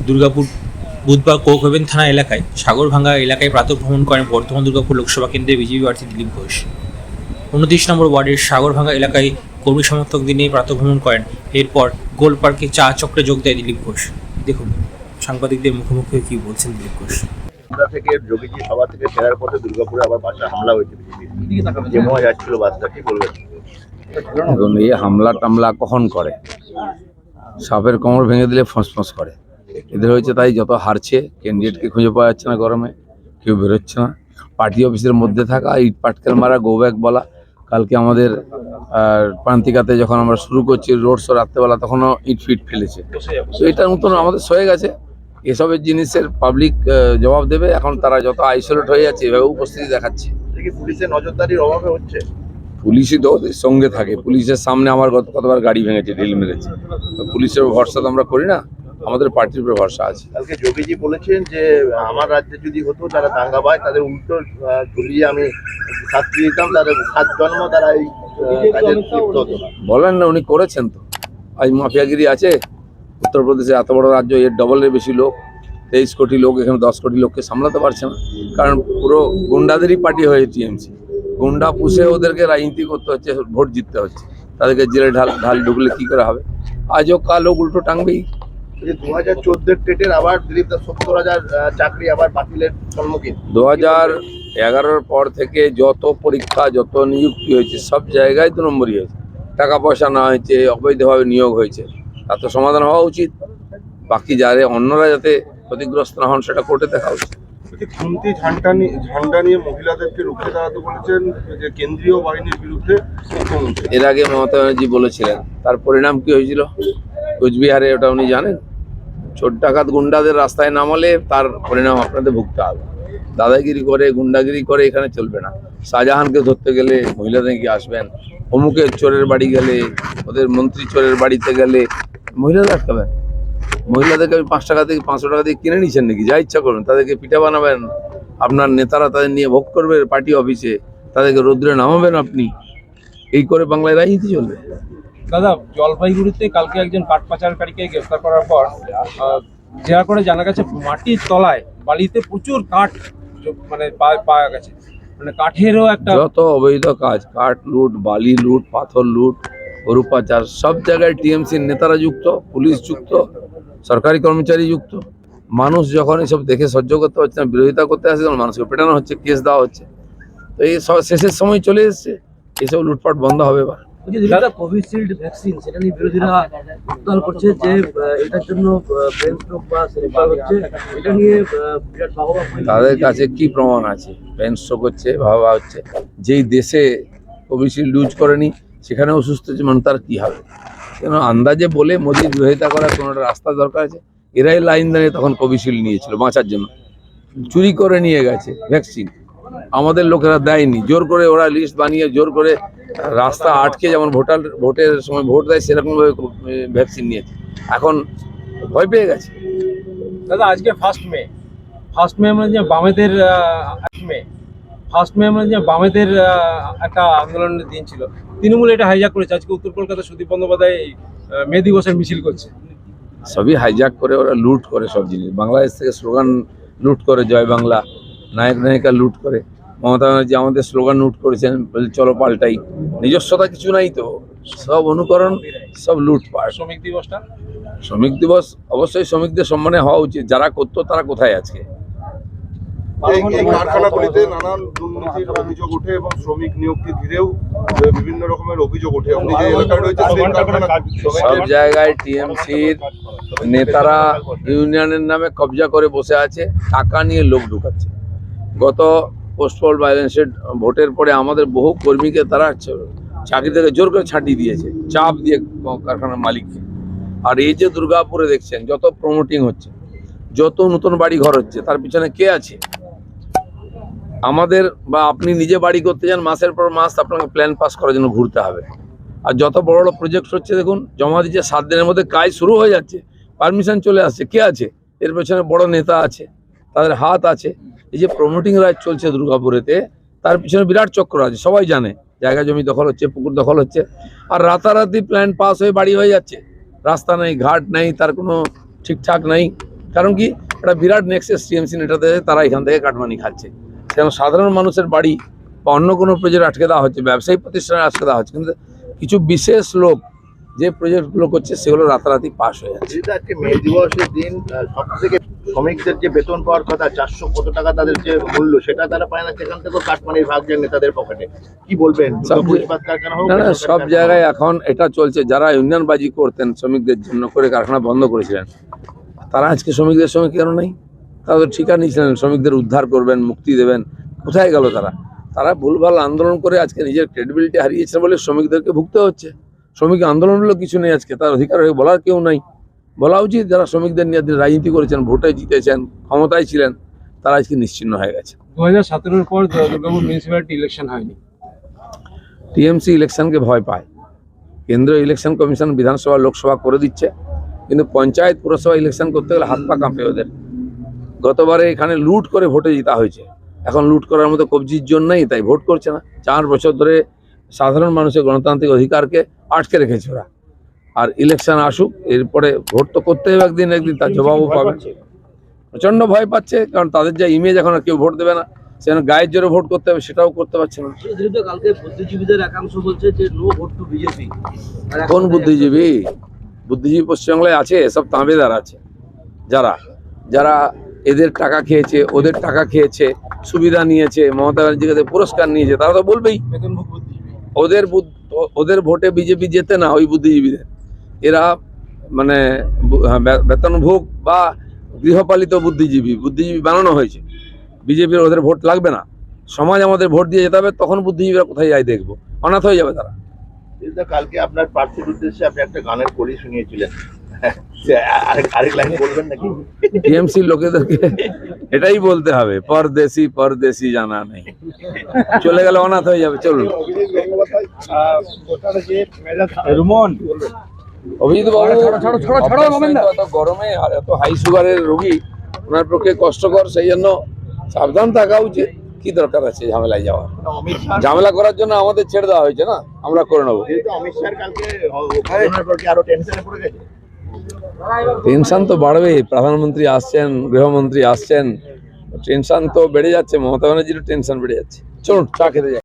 দুর্গাপুর বুধবার Coke haven থানা এলাকায় সাগরভাঙ্গা এলাকায় প্রাতঃভ্রমণ করেন বর্ধমান দুর্গাপুর লোকসভা কেন্দ্রের বিজেপি প্রার্থী দিলীপ ঘোষ। 29 নম্বর ওয়ার্ডের সাগরভাঙ্গা এলাকায় কর্মী সমর্থকদের নিয়ে প্রাতঃভ্রমণ করেন। এরপর গোল পার্কে চা চক্রে যোগ দেয় দিলীপ ঘোষ। দেখুন সাংবাদিকদের মুখোমুখি হয়ে কি বলছেন দিলীপ ঘোষ। থেকে যোগীজি সভা থেকে ফেরার পথে দুর্গাপুরে আবার বাসে হামলা হয়েছে, যেমন যাচ্ছিল বাসটা, কি বলবেন? এখন এই হামলা টামলা কখন করে? সাপের কোমর ভেঙে দিলে ফসফস করে। এদের হয়েছে তাই, যত হারছে ক্যান্ডিডেটকে খুঁজে পাওয়া যাচ্ছে না, গরমে কেউ বেরোচ্ছে না। পার্টি অফিসের মধ্যে থাকা, ইট পাটকেল মারা, গো ব্যাক বলা। কালকে আমাদের প্রান্তিকাতে যখন আমরা শুরু করছি রোড শো রাত্রেবেলা, তখনও ইট ফিট ফেলেছে। তো এটা নতুন আমাদের সয়ে গেছে। এসবের জিনিসের পাবলিক জবাব দেবে। এখন তারা যত আইসোলেট হয়ে যাচ্ছে এভাবে উপস্থিতি দেখাচ্ছে। পুলিশের নজরদারির অভাবে হচ্ছে। পুলিশই তো ওদের সঙ্গে থাকে। পুলিশের সামনে আমার কতবার গাড়ি ভেঙেছে, ঢিল মেরেছে। তো পুলিশের ভরসা তো আমরা করি না, আমাদের পার্টির উপরে ভরসা আছে। কালকে যোগীজি বলেছেন যে আমার রাজ্যে যদি হতো যারা দাঙ্গা পায় তাদের উল্টো ঝুলিয়ে আমি শাস্তি দিতাম, তাদের 7 জন্ম তারা এই কাজে লিপ্ত হতো না। বলেন না, উনি করেছেন তো। আজ মাফিয়াগিরি আছে উত্তরপ্রদেশে, এত বড় রাজ্য, এর ডবলের বেশি লোক, 23 কোটি লোক, এখানে 10 কোটি লোককে সামলাতে পারছে না। কারণ পুরো গুন্ডাদেরই পার্টি হয়ে টিএমসি। গুন্ডা পুষে ওদেরকে রাজনীতি করতে হচ্ছে, ভোট জিততে হচ্ছে। তাদেরকে জেলে ঢাল ঢুকলে কি করে হবে? আজও কাল লোক উল্টো টাঙবেই। 2014 টেটের আবার দিলীপ দা 70,000 চাকরি আবার বাতিলের সম্মুখীন। 2011-র পর থেকে যত পরীক্ষা, যত নিযুক্তি হয়েছে, সব জায়গায় 2 নম্বরই হয়েছে। টাকা পয়সা না হয়েছে, অবৈধভাবে নিয়োগ হয়েছে, তার তো সমাধান হওয়া উচিত। বাকি যারা অন্যরা যাতে ক্ষতিগ্রস্ত না হন সেটা কোর্টে দেখা উচিত। খুন্তি ঝান্ডা নিয়ে মহিলাদেরকে রুখে দাঁড়াতে বলেছেন যে কেন্দ্রীয় বাহিনীর বিরুদ্ধে মুখ্যমন্ত্রী। এর আগে মমতা ব্যানার্জি বলেছিলেন, তার পরিণাম কি হয়েছিল কোচবিহারে ওটা উনি জানেন। চোর ডাকাত গুন্ডাদের রাস্তায় নামালে তার পরিণাম আপনাদের ভুগতে হবে। দাদাগিরি করে, গুন্ডাগিরি করে এখানে চলবে না। শাহজাহানকে ধরতে গেলে মহিলাদের কি আসবেন? অমুকের চোরের বাড়ি গেলে, ওদের মন্ত্রী চোরের বাড়িতে গেলে মহিলাদের আটকাবেন? মহিলাদেরকে 5 টাকা থেকে 500 টাকা দিয়ে কিনে নিচ্ছেন নাকি? যা ইচ্ছা করবেন তাদেরকে পিঠা বানাবেন, আপনার নেতারা তাদের নিয়ে ভোগ করবে পার্টি অফিসে, তাদেরকে রৌদ্রে নামাবেন আপনি। এই করে বাংলায় রাজনীতি চলবে? দাদা, জলপাইগুড়িতে কালকে একজন কাঠ পাচারকারীকে গ্রেফতার করার পর জেরা করে জানা গেছে মাটির তলায় বালিতে প্রচুর কাঠ মানে পাওয়া গেছে। মানে কাঠেরও একটা যত অবৈধ কাজ, কাঠ লুট, বালি লুট, পাথর লুট, গরু পাচার, সব জায়গায় টিএমসির নেতারা যুক্ত, পুলিশ যুক্ত, সরকারি কর্মচারী যুক্ত। মানুষ যখন এসব দেখে সহ্য করতে পারছে না, বিরোধিতা করতে আসে, তখন মানুষকে পেটানো হচ্ছে, কেস দেওয়া হচ্ছে। তো এই শেষের সময় চলে এসছে, এসব লুটপাট বন্ধ হবে এবার। কোভিশিল্ড ভ্যাকসিন, সেটা নিয়ে বিরোধীরা উত্তাল করছে যে এটার জন্য ব্রেন স্ট্রোক বা সেরিব্রাল হচ্ছে, এটা নিয়ে বিরাট বাহবা। তাদের কাছে কি প্রমাণ আছে ব্রেন স্ট্রোক হচ্ছে, ভাবা হচ্ছে? যেই দেশে কোভিশিল্ড ইউজ করেনি সেখানে অসুস্থ হচ্ছে মানুষ, তার কি হবে? কেন আন্দাজে বলে মোদির বিরোধিতা করার কোনো একটা রাস্তা দরকার আছে। এরাই লাইন দাঁড়িয়ে তখন কোভিশিল্ড নিয়েছিল বাঁচার জন্য, চুরি করে নিয়ে গেছে ভ্যাকসিন। আমাদের লোকেরা দেয়নি, জোর করে ওরা লিস্ট বানিয়ে জোর করে রাস্তা আটকে, যেমন ভোটের সময় ভোট দেয় সেরকমভাবে ভ্যাকসিন নিয়েছে। এখন ভয় পেয়ে গেছে। দাদা, আজকে ফার্স্ট মে মানে যে বামেদের একটা আন্দোলনের দিন ছিল। তৃণমূল এটা হাইজ্যাক করেছে। আজকে উত্তর কলকাতা সুদীপ বন্দ্যোপাধ্যায় মে দিবসের মিছিল করছে। সবই হাইজ্যাক করে, ওরা লুট করে সব জিনিস। বাংলাদেশ থেকে স্লোগান লুট করে, জয় বাংলা, নায়ক নায়িকা লুট করে। মমতা ব্যানার্জি আমাদের স্লোগান লুট করেছেন, চলো পাল্টাই। নিজস্বতা কিছু নাই তো, সব অনুকরণ, সব লুটপাট। শ্রমিক দিবস অবশ্যই শ্রমিকদের সম্মানে হওয়া উচিত। যারা করতো তারা কোথায় আছে? এই কারখানাগুলিতে নানান দুর্নীতির অভিযোগ ওঠে এবং শ্রমিক নিয়োগকে ঘিরেও বিভিন্ন রকমের অভিযোগ ওঠে। আপনি যে এলাকায় রয়েছে সব জায়গায় টিএমসির নেতারা ইউনিয়নের নামে কবজা করে বসে আছে, টাকা নিয়ে লোক ঢুকাচ্ছে। গত পোস্টপোল ভায়োলেন্সের ভোটের পরে আমাদের বহু কর্মীকে তারা চাকরি থেকে জোর করে ছাঁটিয়ে দিয়েছে, চাপ দিয়ে কারখানার মালিককে। আর এই যে দুর্গাপুরে দেখছেন যত প্রমোটিং হচ্ছে, যত নতুন বাড়ি ঘর হচ্ছে, তার পিছনে কে আছে? আমাদের বা আপনি নিজে বাড়ি করতে যান, মাসের পর মাস আপনাকে প্ল্যান পাস করার জন্য ঘুরতে হবে। আর যত বড় বড় প্রজেক্ট হচ্ছে দেখুন, জমা দিচ্ছে 7 দিনের মধ্যে কাজ শুরু হয়ে যাচ্ছে, পারমিশন চলে আসছে। কে আছে এর পেছনে? বড় নেতা আছে, তাদের হাত আছে। এই যে প্রমোটিং রাজ চলছে দুর্গাপুরেতে, তার পিছনে বিরাট চক্র আছে, সবাই জানে। জায়গা জমি দখল হচ্ছে, পুকুর দখল হচ্ছে, আর রাতারাতি প্ল্যান পাস হয়ে বাড়ি হয়ে যাচ্ছে। রাস্তা নেই, ঘাট নেই, তার কোনো ঠিকঠাক নেই। কারণ কি একটা বিরাট নেক্সাস টিএমসি নেতাদের তারা এখান থেকে কাটমানি খাচ্ছে, সেখানে সাধারণ মানুষের বাড়ি বা অন্য কোনো প্রজেক্ট আটকে দেওয়া হচ্ছে, ব্যবসায়ী প্রতিষ্ঠানে আটকে দেওয়া হচ্ছে, কিন্তু কিছু বিশেষ লোক যে প্রজেক্টগুলো করছে সেগুলো রাতারাতি পাস হয়ে যাচ্ছে। যেটা আজকে মে দিবসের দিন সব থেকে শ্রমিকদের যে বেতন পাওয়ার কথা 400 কত টাকা তাদের যে মূল্য সেটা তারা পায় না, সেখান থেকেও কাটমানির ভাগ যায় নেতাদের পকেটে। কি বলবেন? ইস্পাত কারখানা হোক, না না, বেসরকারি সব কারখানা জায়গায় হোক। এখন এটা চলছে। যারা ইউনিয়নবাজি করতেন শ্রমিকদের জন্য করে কারখানা বন্ধ করেছিলেন, তারা আজকে শ্রমিকদের সঙ্গে কেন নেই? তারা তো ঠিকা নিয়েছিলেন শ্রমিকদের উদ্ধার করবেন, মুক্তি দেবেন, কোথায় গেল তারা? তারা ভুলভাল আন্দোলন করে আজকে নিজের ক্রেডিবিলিটি হারিয়েছে বলে শ্রমিকদেরকে ভুগতে হচ্ছে। শ্রমিক আন্দোলন হলো কিছু নেই, আজকে তার অধিকার হয়ে বলার কেউ নাই। বলা উচিত যারা শ্রমিকদের নিয়ে রাজনীতি করেছেন, ভোটে জিতেছেন, ক্ষমতায় ছিলেন, তারা আজকে নিশ্চিহ্ন হয়ে গেছে। 2017-এর পর দুর্গাপুর মিউনিসিপ্যালিটি ইলেকশন হয়নি। টিএমসি ইলেকশনকে ভয় পায়। কেন্দ্রীয় ইলেকশন কমিশন বিধানসভা লোকসভা করে দিচ্ছে, কিন্তু পঞ্চায়েত পুরসভা ইলেকশন করতে গেলে হাত পা কাঁপে ওদের। গতবারে এখানে লুট করে ভোটে জিতা হয়েছে, এখন লুট করার মতো কবজির জন্যই তাই ভোট করছে না। 4 বছর ধরে সাধারণ মানুষের গণতান্ত্রিক অধিকারকে আটকে রেখেছে ওরা। আর ইলেকশন আসুক, এরপরে ভোট তো করতে হবে একদিন তার জবাবও পাবে। প্রচণ্ড ভয় পাচ্ছে, কারণ তাদের যা ইমেজ, এখন আর কেউ ভোট দেবে না। সেখানে গায়ের জোরে ভোট করতে হবে, সেটাও করতে পারছে না। যেহেতু কালকে বুদ্ধিজীবীদের একাংশ বলছে যে নো ভোট টু বিজেপি। কোন বুদ্ধিজীবী? বুদ্ধিজীবী পশ্চিমবাংলায় আছে, এসব তাঁবেদার আছে, যারা যারা এদের টাকা খেয়েছে, ওদের টাকা খেয়েছে, সুবিধা নিয়েছে, মমতা ব্যানার্জির কাছে পুরস্কার নিয়েছে, তারা তো বলবেই। বেতনভোগ বুদ্ধিজীবী। ওদের ভোটে বিজেপি জেতে না, ওই বুদ্ধিজীবীদের। এরা মানে বেতনভোগ বা গৃহপালিত বুদ্ধিজীবী বানানো হয়েছে। বিজেপির ওদের ভোট লাগবে না, সমাজ আমাদের ভোট দিয়ে যেতে হবে, তখন বুদ্ধিজীবীরা কোথায় যায় দেখবো, অনাথ হয়ে যাবে তারা। কালকে আপনার প্রার্থীর উদ্দেশ্যে আপনি একটা গানের কলি শুনিয়েছিলেন, আরেক লাইন বলবেন নাকি? টিএমসি লোকেদেরকে এটাই বলতে হবে, পরদেশি পরদেশি জানা নেই, চলে গেলে অনাথ হয়ে যাবে। চলুন অভিজিৎ বাবু, এত গরমে আর এত হাই সুগারের রোগী, ওনার পক্ষে কষ্টকর, সেই জন্য সাবধান থাকা উচিত। কি দরকার আছে ঝামেলায় যাওয়ার? অমিত শাহ, ঝামেলা করার জন্য আমাদের ছেড়ে দেওয়া হয়েছে না, আমরা করে নেবো। যেহেতু অমিত শাহ কালকে ঘটনার পর কি আরো টেনশনে পড়ে গেছে? টেনশন তো বাড়বেই, প্রধানমন্ত্রী আসছেন, গৃহমন্ত্রী আসছেন, টেনশন তো বেড়ে যাচ্ছে। মমতা ব্যানার্জিরও টেনশন বেড়ে যাচ্ছে। চলুন চা খেতে যাই।